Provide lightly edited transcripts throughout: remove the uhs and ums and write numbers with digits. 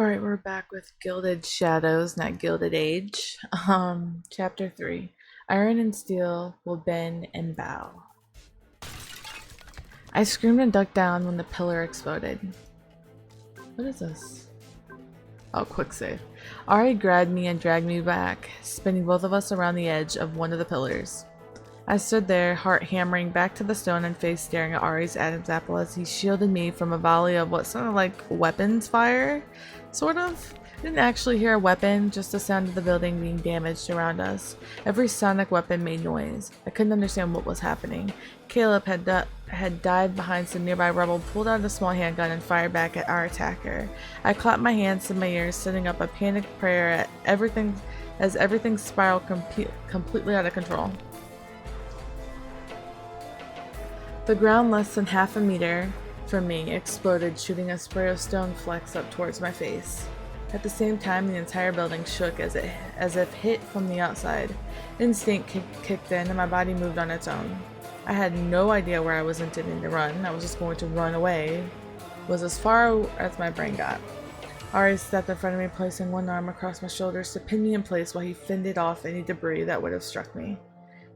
Alright, we're back with Gilded Shadows, not Gilded Age. Chapter 3. Iron and steel will bend and bow. I screamed and ducked down when the pillar exploded. What is this? Oh, quick save. Ari grabbed me and dragged me back, spinning both of us around the edge of one of the pillars. I stood there, heart hammering back to the stone and face staring at Ari's Adam's apple as he shielded me from a volley of what sounded like weapons fire. Sort of. I didn't actually hear a weapon, just the sound of the building being damaged around us. Every sonic weapon made noise. I couldn't understand what was happening. Caleb had dived behind some nearby rubble, pulled out a small handgun, and fired back at our attacker. I clapped my hands to my ears, setting up a panicked prayer at everything as everything spiraled completely out of control. The ground less than half a meter from me exploded, shooting a spray of stone flecks up towards my face. At the same time, the entire building shook as if hit from the outside. Instinct kicked in and my body moved on its own. I had no idea where I was intending to run. I was just going to run away. It was as far as my brain got. Ari stepped in front of me, placing one arm across my shoulders to pin me in place while he fended off any debris that would have struck me.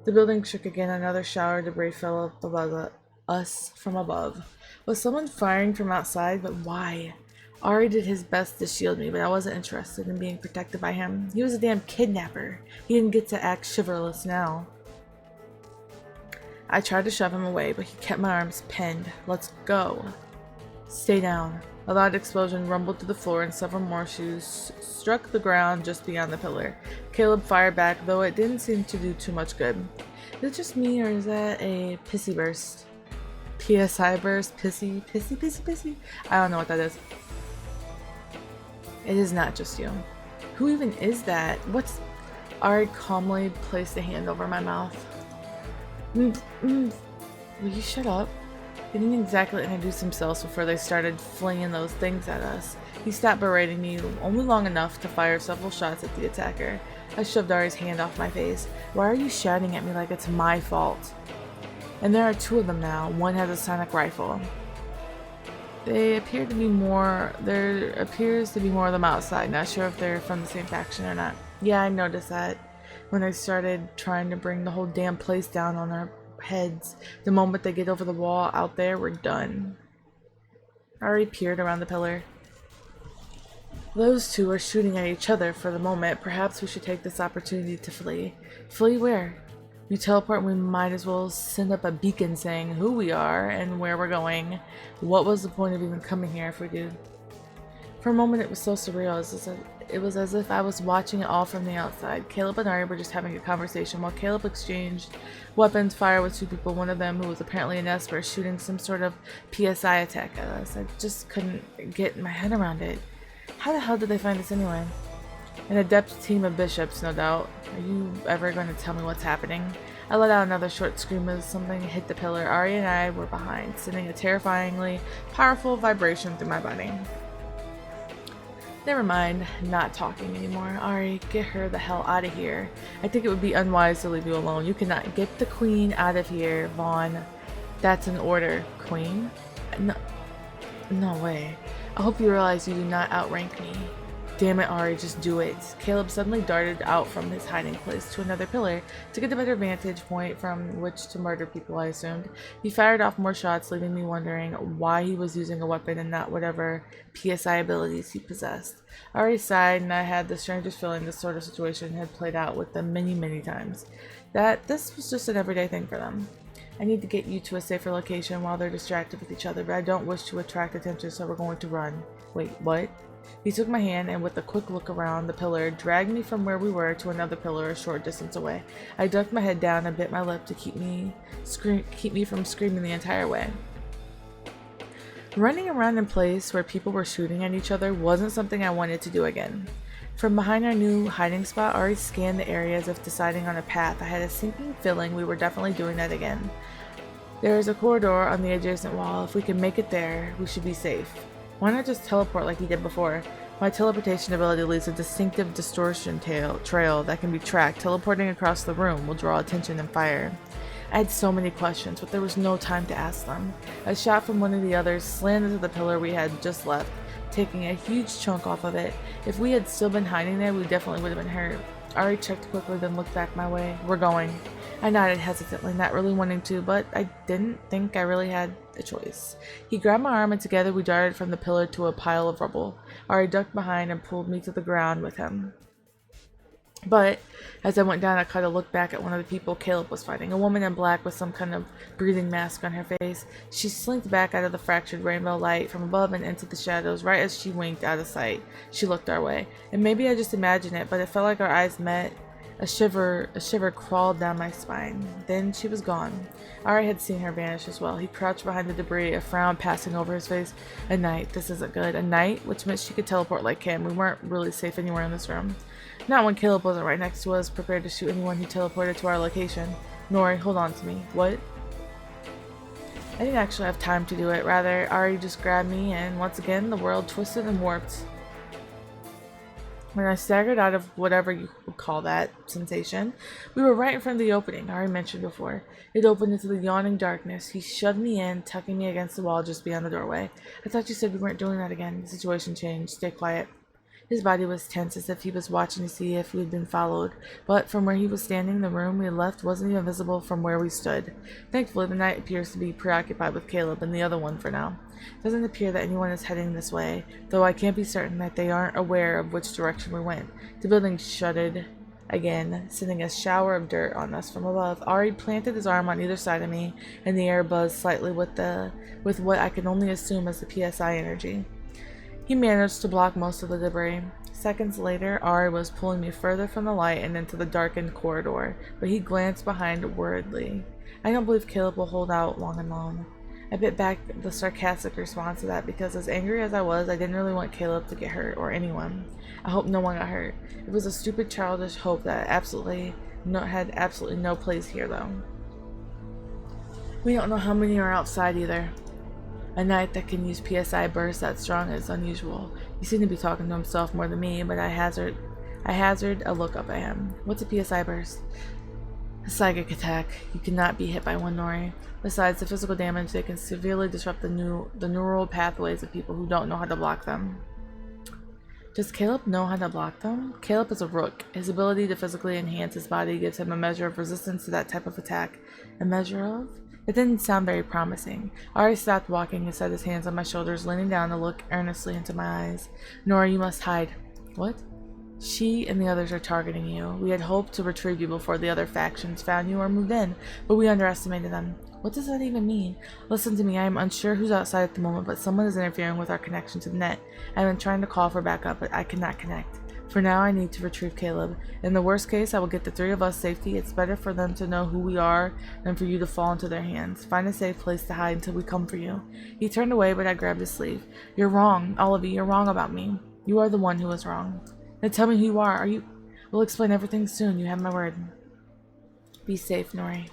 The building shook again. Another shower of debris fell above us from above. Was someone firing from outside? But why? Ari did his best to shield me, but I wasn't interested in being protected by him. He was a damn kidnapper. He didn't get to act chivalrous now. I tried to shove him away, but he kept my arms pinned. Let's go. Stay down. A loud explosion rumbled to the floor and several more shoes struck the ground just beyond the pillar. Caleb fired back, though it didn't seem to do too much good. Is it just me, or is that a pissy burst? PSI burst? Pissy? I don't know what that is. It is not just you. Who even is that? Ari calmly placed a hand over my mouth. Will you shut up? He didn't exactly introduce himself before they started flinging those things at us. He stopped berating me only long enough to fire several shots at the attacker. I shoved Ari's hand off my face. Why are you shouting at me like it's my fault? And there are two of them now. One has a sonic rifle. There appears to be more of them outside. Not sure if they're from the same faction or not. Yeah, I noticed that when they started trying to bring the whole damn place down on our heads. The moment they get over the wall out there, we're done. Ari peered around the pillar. Those two are shooting at each other for the moment. Perhaps we should take this opportunity to flee. Flee where? We teleport and we might as well send up a beacon saying who we are and where we're going. What was the point of even coming here if we do? For a moment it was so surreal. It was as if I was watching it all from the outside. Caleb and Ari were just having a conversation while Caleb exchanged weapons fire with two people, one of them who was apparently an Esper shooting some sort of PSI attack at us. I just couldn't get my head around it. How the hell did they find us anyway? An adept team of bishops, no doubt. Are you ever going to tell me what's happening? I let out another short scream as something hit the pillar. Ari and I were behind, sending a terrifyingly powerful vibration through my body. Never mind, not talking anymore. Ari, get her the hell out of here. I think it would be unwise to leave you alone. You cannot get the queen out of here, Vaughn. That's an order. Queen? No way. I hope you realize you do not outrank me. Damn it, Ari, just do it. Caleb suddenly darted out from his hiding place to another pillar to get a better vantage point from which to murder people, I assumed. He fired off more shots, leaving me wondering why he was using a weapon and not whatever PSI abilities he possessed. Ari sighed, and I had the strangest feeling this sort of situation had played out with them many times. That this was just an everyday thing for them. I need to get you to a safer location while they're distracted with each other, but I don't wish to attract attention, so we're going to run. Wait, what? He took my hand and with a quick look around the pillar, dragged me from where we were to another pillar a short distance away. I ducked my head down and bit my lip to keep me from screaming the entire way. Running around in place where people were shooting at each other wasn't something I wanted to do again. From behind our new hiding spot, Ari scanned the area as if deciding on a path. I had a sinking feeling we were definitely doing that again. There is a corridor on the adjacent wall. If we can make it there, we should be safe. Why not just teleport like he did before? My teleportation ability leaves a distinctive distortion trail that can be tracked. Teleporting across the room will draw attention and fire. I had so many questions, but there was no time to ask them. A shot from one of the others slammed into the pillar we had just left. taking a huge chunk off of it. If we had still been hiding there, we definitely would have been hurt. Ari checked quickly, then looked back my way. We're going. I nodded hesitantly, not really wanting to, but I didn't think I really had a choice. He grabbed my arm and together we darted from the pillar to a pile of rubble. Ari ducked behind and pulled me to the ground with him. But as I went down, I caught a look back at one of the people Caleb was fighting, a woman in black with some kind of breathing mask on her face. She slinked back out of the fractured rainbow light from above and into the shadows right as she winked out of sight. She looked our way, and maybe I just imagined it, but it felt like our eyes met. A shiver crawled down my spine. Then she was gone. Ari had seen her vanish as well. He crouched behind the debris, a frown passing over his face. A night. This isn't good. A night? Which meant she could teleport like him. We weren't really safe anywhere in this room. Not when Caleb wasn't right next to us, prepared to shoot anyone who teleported to our location. Rory, hold on to me. What? I didn't actually have time to do it. Rather, Ari just grabbed me, and once again, the world twisted and warped. When I staggered out of whatever you would call that sensation, we were right in front of the opening Ari mentioned before. It opened into the yawning darkness. He shoved me in, tucking me against the wall just beyond the doorway. I thought you said we weren't doing that again. The situation changed. Stay quiet. His body was tense as if he was watching to see if we'd been followed, but from where he was standing, the room we had left wasn't even visible from where we stood. Thankfully, the night appears to be preoccupied with Caleb and the other one for now. It doesn't appear that anyone is heading this way, though I can't be certain that they aren't aware of which direction we went. The building shuddered again, sending a shower of dirt on us from above. Ari planted his arm on either side of me, and the air buzzed slightly with what I can only assume as the PSI energy. He managed to block most of the debris. Seconds later, Ari was pulling me further from the light and into the darkened corridor, but he glanced behind worriedly. I don't believe Caleb will hold out long and long. I bit back the sarcastic response to that because as angry as I was, I didn't really want Caleb to get hurt, or anyone. I hope no one got hurt. It was a stupid childish hope that had absolutely no place here, though. We don't know how many are outside either. A knight that can use PSI bursts that strong is unusual. He seemed to be talking to himself more than me, but I hazard a look up at him. What's a PSI burst? A psychic attack. You cannot be hit by one, Rory. Besides the physical damage, they can severely disrupt the neural pathways of people who don't know how to block them. Does Caleb know how to block them? Caleb is a rook. His ability to physically enhance his body gives him a measure of resistance to that type of attack. A measure of? It didn't sound very promising. Ari stopped walking and set his hands on my shoulders, leaning down to look earnestly into my eyes. Nora, you must hide. What? She and the others are targeting you. We had hoped to retrieve you before the other factions found you or moved in, but we underestimated them. What does that even mean? Listen to me, I am unsure who's outside at the moment, but someone is interfering with our connection to the net. I have been trying to call for backup, but I cannot connect. For now, I need to retrieve Caleb. In the worst case, I will get the three of us safety. It's better for them to know who we are than for you to fall into their hands. Find a safe place to hide until we come for you. He turned away, but I grabbed his sleeve. You're wrong, all of you. You're wrong about me. You are the one who was wrong. Now tell me who you are. We'll explain everything soon. You have my word. Be safe, Nori.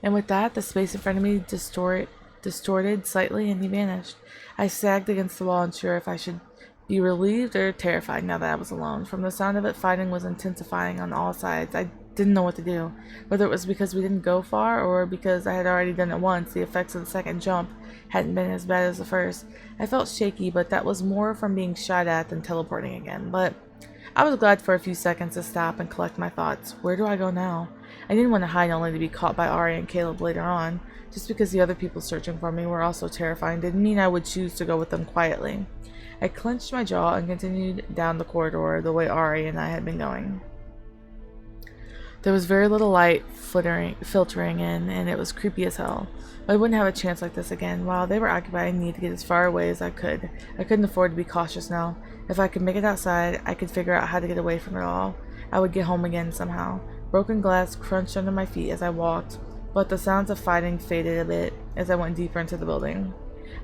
And with that, the space in front of me distorted slightly, and he vanished. I sagged against the wall, unsure if I should be relieved or terrified now that I was alone. From the sound of it, fighting was intensifying on all sides. I didn't know what to do. Whether it was because we didn't go far or because I had already done it once, the effects of the second jump hadn't been as bad as the first. I felt shaky, but that was more from being shot at than teleporting again. But I was glad for a few seconds to stop and collect my thoughts. Where do I go now? I didn't want to hide only to be caught by Ari and Caleb later on. Just because the other people searching for me were also terrifying didn't mean I would choose to go with them quietly. I clenched my jaw and continued down the corridor the way Ari and I had been going. There was very little light filtering in, and it was creepy as hell. I wouldn't have a chance like this again. While they were occupied, I needed to get as far away as I could. I couldn't afford to be cautious now. If I could make it outside, I could figure out how to get away from it all. I would get home again somehow. Broken glass crunched under my feet as I walked, but the sounds of fighting faded a bit as I went deeper into the building.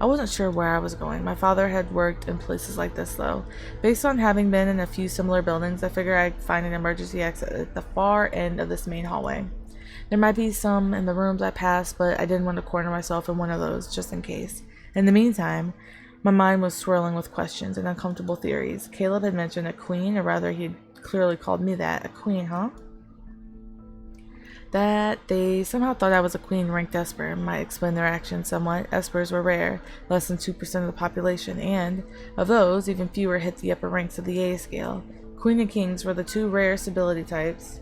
I wasn't sure where I was going. My father had worked in places like this, though. Based on having been in a few similar buildings, I figured I'd find an emergency exit at the far end of this main hallway. There might be some in the rooms I passed, but I didn't want to corner myself in one of those, just in case. In the meantime, my mind was swirling with questions and uncomfortable theories. Caleb had mentioned a queen, or rather he'd clearly called me that. A queen, huh? That they somehow thought I was a queen ranked Esper might explain their actions somewhat. Espers were rare, less than 2% of the population, and of those, even fewer hit the upper ranks of the A scale. Queen and Kings were the two rarest ability types.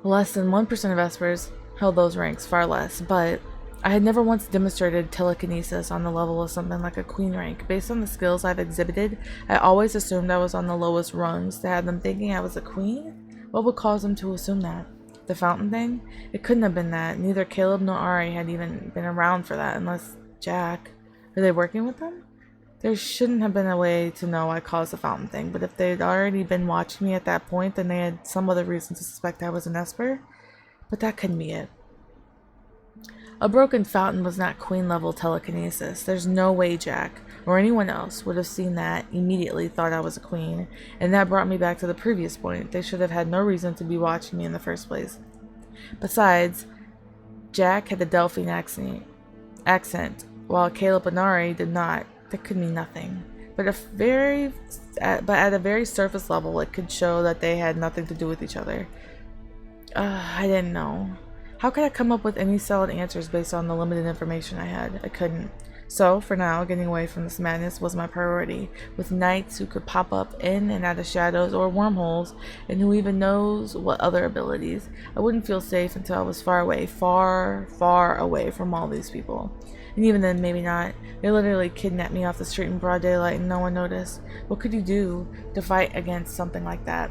Less than 1% of Espers held those ranks, far less, but I had never once demonstrated telekinesis on the level of something like a queen rank. Based on the skills I've exhibited, I always assumed I was on the lowest rungs. To have them thinking I was a queen? What would cause them to assume that? The fountain thing? It couldn't have been that. Neither Caleb nor Ari had even been around for that, unless Jack. Were they working with them? There shouldn't have been a way to know I caused the fountain thing, but if they'd already been watching me at that point, then they had some other reason to suspect I was an Esper. But that couldn't be it. A broken fountain was not queen-level telekinesis. There's no way Jack, or anyone else, would have seen that, immediately thought I was a queen, and that brought me back to the previous point. They should have had no reason to be watching me in the first place. Besides, Jack had the Delphine accent, while Caleb and Ari did not. That could mean nothing. But at a very surface level, it could show that they had nothing to do with each other. I didn't know. How could I come up with any solid answers based on the limited information I had? I couldn't. So, for now, getting away from this madness was my priority. With knights who could pop up in and out of shadows or wormholes, and who even knows what other abilities, I wouldn't feel safe until I was far away, far, far away from all these people. And even then, maybe not. They literally kidnapped me off the street in broad daylight and no one noticed. What could you do to fight against something like that?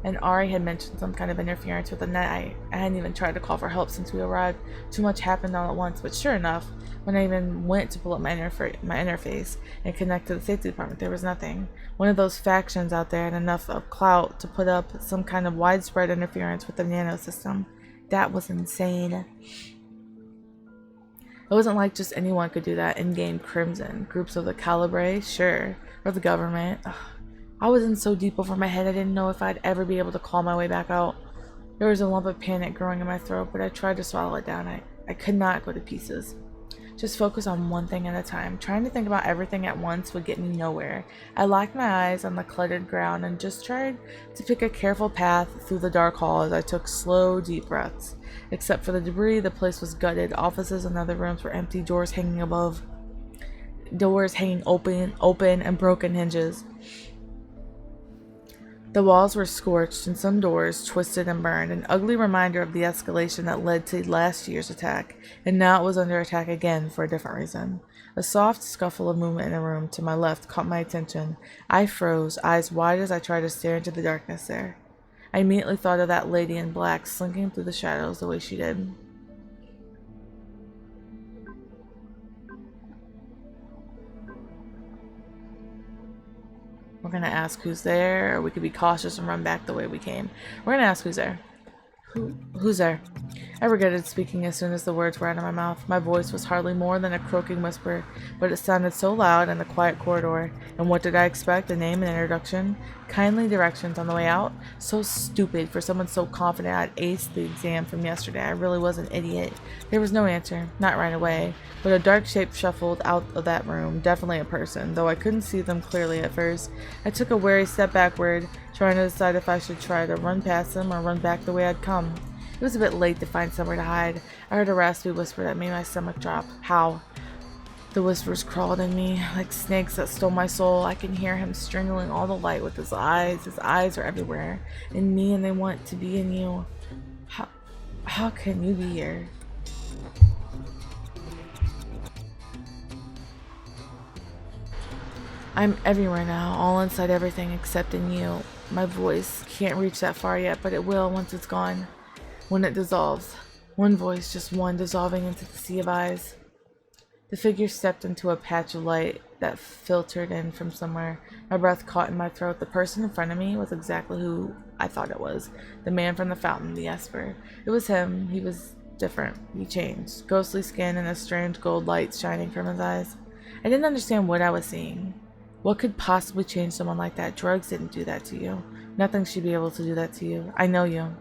And Ari had mentioned some kind of interference with the net. I hadn't even tried to call for help since we arrived. Too much happened all at once, but sure enough, when I even went to pull up my interface and connect to the safety department, there was nothing. One of those factions out there had enough of clout to put up some kind of widespread interference with the nano system. That was insane. It wasn't like just anyone could do that. In-game Crimson, groups of the Calibre, sure, or the government. Ugh. I was in so deep over my head I didn't know if I'd ever be able to claw my way back out. There was a lump of panic growing in my throat, but I tried to swallow it down. I could not go to pieces. Just focus on one thing at a time. Trying to think about everything at once would get me nowhere. I locked my eyes on the cluttered ground and just tried to pick a careful path through the dark hall as I took slow, deep breaths. Except for the debris, the place was gutted. Offices and other rooms were empty, doors hanging open and broken hinges. The walls were scorched and some doors twisted and burned, an ugly reminder of the escalation that led to last year's attack, and now it was under attack again for a different reason. A soft scuffle of movement in a room to my left caught my attention. I froze, eyes wide as I tried to stare into the darkness there. I immediately thought of that lady in black slinking through the shadows the way she did. We're gonna ask who's there, or we could be cautious and run back the way we came. We're gonna ask who's there. Who's there? I regretted speaking as soon as the words were out of my mouth. My voice was hardly more than a croaking whisper, but it sounded so loud in the quiet corridor. And what did I expect? A name and introduction? Kindly directions on the way out? So stupid for someone so confident I'd aced the exam from yesterday. I really was an idiot. There was no answer, not right away, but a dark shape shuffled out of that room, definitely a person, though I couldn't see them clearly at first. I took a wary step backward, trying to decide if I should try to run past them or run back the way I'd come. It was a bit late to find somewhere to hide. I heard a raspy whisper that made my stomach drop. How? The whispers crawled in me like snakes that stole my soul. I can hear him strangling all the light with his eyes. His eyes are everywhere. In me, and they want to be in you. How can you be here? I'm everywhere now, all inside everything except in you. My voice can't reach that far yet, but it will once it's gone. When it dissolves. One voice, just one, dissolving into the sea of eyes. The figure stepped into a patch of light that filtered in from somewhere. My breath caught in my throat. The person in front of me was exactly who I thought it was. The man from the fountain, the Esper. It was him. He was different. He changed. Ghostly skin and a strange gold light shining from his eyes. I didn't understand what I was seeing. What could possibly change someone like that? Drugs didn't do that to you. Nothing should be able to do that to you. I know you.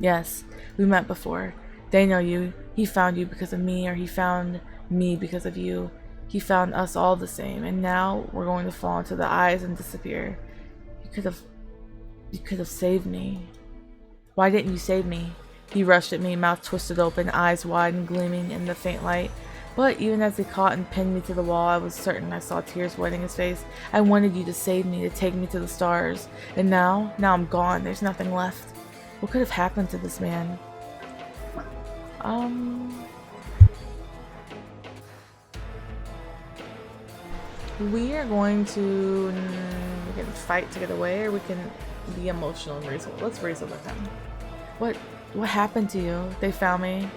Yes, we met before. They know you. He found you because of me, or he found me because of you. He found us all the same, and now we're going to fall into the eyes and disappear. You could have saved me. Why didn't you save me? He rushed at me, mouth twisted open, eyes wide and gleaming in the faint light. But even as he caught and pinned me to the wall, I was certain I saw tears wetting his face. I wanted you to save me, to take me to the stars. And now I'm gone. There's nothing left. What could have happened to this man? We are going to we can fight to get away, or we can be emotional and reason. Let's reason with them. What happened to you? They found me.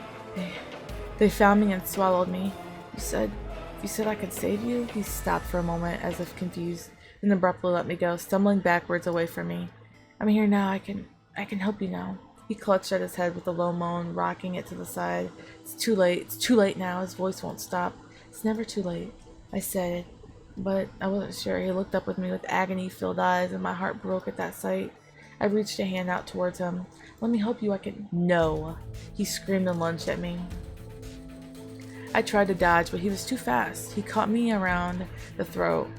They found me and swallowed me. You said I could save you? He stopped for a moment, as if confused, and abruptly let me go, stumbling backwards away from me. I'm here now. I can help you now. He clutched at his head with a low moan, rocking it to the side. It's too late. It's too late now. His voice won't stop. It's never too late. I said it, but I wasn't sure. He looked up with me with agony-filled eyes, and my heart broke at that sight. I reached a hand out towards him. Let me help you. I can. No. He screamed and lunged at me. I tried to dodge, but he was too fast. He caught me around the throat,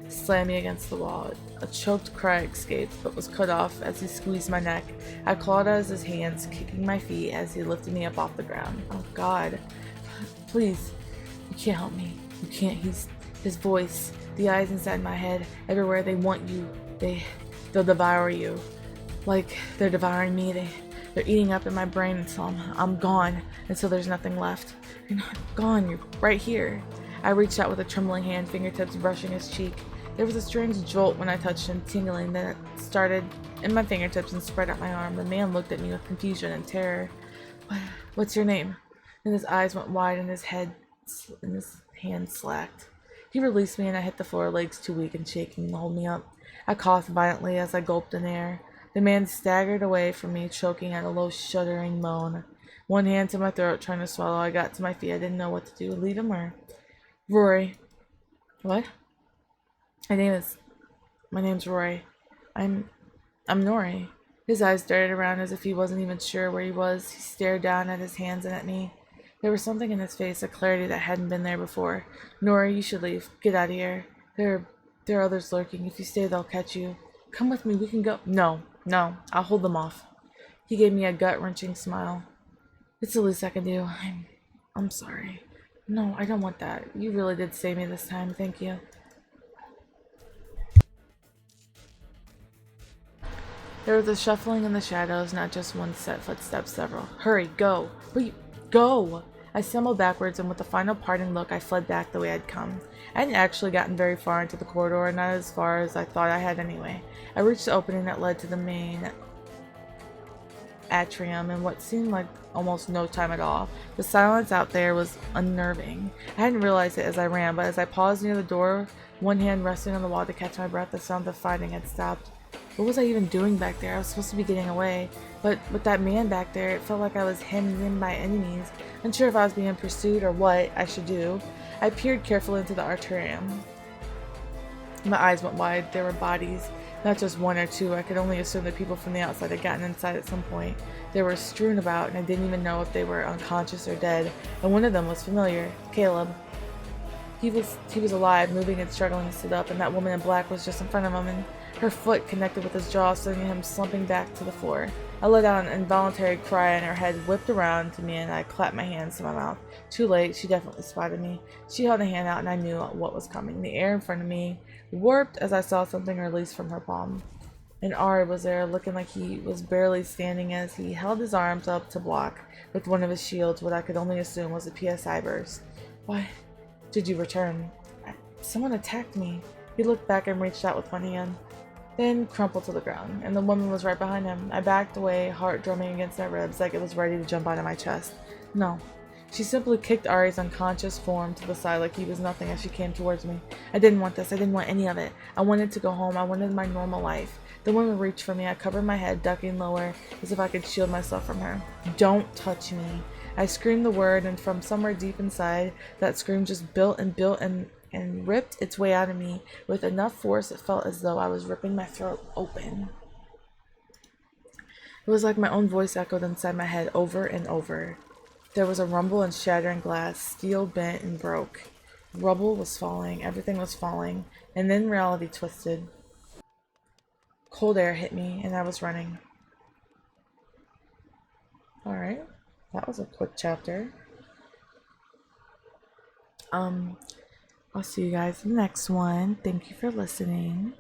slammed me against the wall. A choked cry escaped, but was cut off as he squeezed my neck. I clawed at his hands, kicking my feet as he lifted me up off the ground. Oh God. Please. You can't help me. You can't. His voice, the eyes inside my head, everywhere. They want you. They'll devour you. Like they're devouring me. They're eating up in my brain until I'm gone, until there's nothing left. You're not gone, you're right here. I reached out with a trembling hand, fingertips brushing his cheek. There was a strange jolt when I touched him, tingling, then it started in my fingertips and spread out my arm. The man looked at me with confusion and terror. What's your name? And his eyes went wide and his hand slacked. He released me and I hit the floor, legs too weak and shaking to hold me up. I coughed violently as I gulped in air. The man staggered away from me, choking at a low, shuddering moan. One hand to my throat, trying to swallow. I got to my feet. I didn't know what to do. Leave him or... Rory. What? My name's Rory. I'm Nori. His eyes darted around as if he wasn't even sure where he was. He stared down at his hands and at me. There was something in his face, a clarity that hadn't been there before. Nori, you should leave. Get out of here. There are others lurking. If you stay, they'll catch you. Come with me. We can go. No. I'll hold them off. He gave me a gut-wrenching smile. It's the least I can do. I'm sorry. No, I don't want that. You really did save me this time. Thank you. There was a shuffling in the shadows, not just one set footstep, several. Hurry, go. Wait, go! I stumbled backwards, and with a final parting look, I fled back the way I'd come. I hadn't actually gotten very far into the corridor, not as far as I thought I had anyway. I reached the opening that led to the main atrium in what seemed like almost no time at all. The silence out there was unnerving. I hadn't realized it as I ran, but as I paused near the door, one hand resting on the wall to catch my breath, the sound of fighting had stopped. What was I even doing back there? I was supposed to be getting away, but with that man back there, it felt like I was hemmed in by enemies, unsure if I was being pursued or what I should do. I peered carefully into the atrium. My eyes went wide. There were bodies, not just one or two. I could only assume that people from the outside had gotten inside at some point. They were strewn about, and I didn't even know if they were unconscious or dead, and one of them was familiar, Caleb. He was alive, moving and struggling to sit up, and that woman in black was just in front of him, and her foot connected with his jaw, sending him slumping back to the floor. I let out an involuntary cry, and her head whipped around to me, and I clapped my hands to my mouth. Too late, she definitely spotted me. She held a hand out, and I knew what was coming. The air in front of me warped as I saw something release from her palm. And Ari was there, looking like he was barely standing as he held his arms up to block with one of his shields what I could only assume was a PSI burst. Why did you return? Someone attacked me. He looked back and reached out with one hand, then crumpled to the ground, and the woman was right behind him. I backed away, heart drumming against my ribs like it was ready to jump out of my chest. No. She simply kicked Ari's unconscious form to the side like he was nothing as she came towards me. I didn't want this. I didn't want any of it. I wanted to go home. I wanted my normal life. The woman reached for me. I covered my head, ducking lower, as if I could shield myself from her. Don't touch me. I screamed the word, and from somewhere deep inside, that scream just built and ripped its way out of me with enough force it felt as though I was ripping my throat open. It was like my own voice echoed inside my head over and over. There was a rumble and shattering glass, steel bent and broke. Rubble was falling, everything was falling, and then reality twisted. cold air hit me and I was running. Alright, that was a quick chapter. I'll see you guys in the next one. Thank you for listening.